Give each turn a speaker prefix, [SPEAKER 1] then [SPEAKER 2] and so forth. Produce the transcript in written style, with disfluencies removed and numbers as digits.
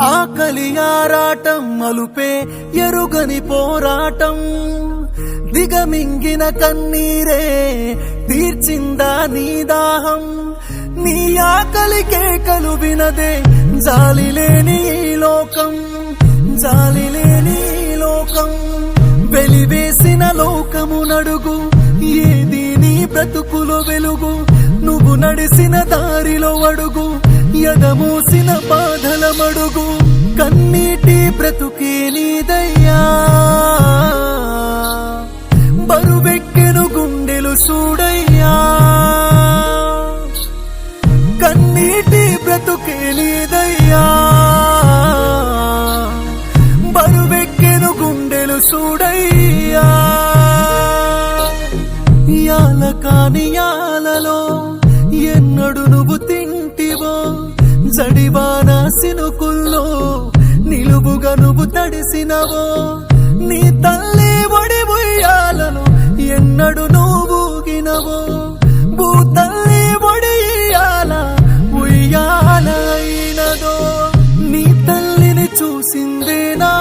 [SPEAKER 1] ఆకలి ఆరాటం అలుపే ఎరుగని పోరాటం దిగమింగిన కన్నీరే తీర్చిందా నీ దాహం నీ ఆకలి కేకలు వినదే జాలి లేని లోకం జాలి లేని లోకం వెలివేసిన లోకము నడుగు ఏది నీ బ్రతుకులో వెలుగు నువ్వు నడిసిన దారిలో అడుగు ఎదమూసిన బాధల మడుగు కన్నీటి బ్రతుకే నీదయ్యా బరువెక్కెను గుండెలు చూడయ్యా కన్నీటి బ్రతుకే నీదయ్యా బరువెక్కెను గుండెలు చూడయ్యా యాల కాని యాలలో ఎన్నడు నువ్వు తింటివో జడివాన సినుకుల్లో నిలువుగా నువ్వు తడిసినవో నీ తల్లి ఒడి ఉయ్యాలను ఎన్నడు నువ్వు ఊగినవో భూతల్లి ఒడి ఉయ్యాల అయినదో నీ తల్లిని చూసిందే నా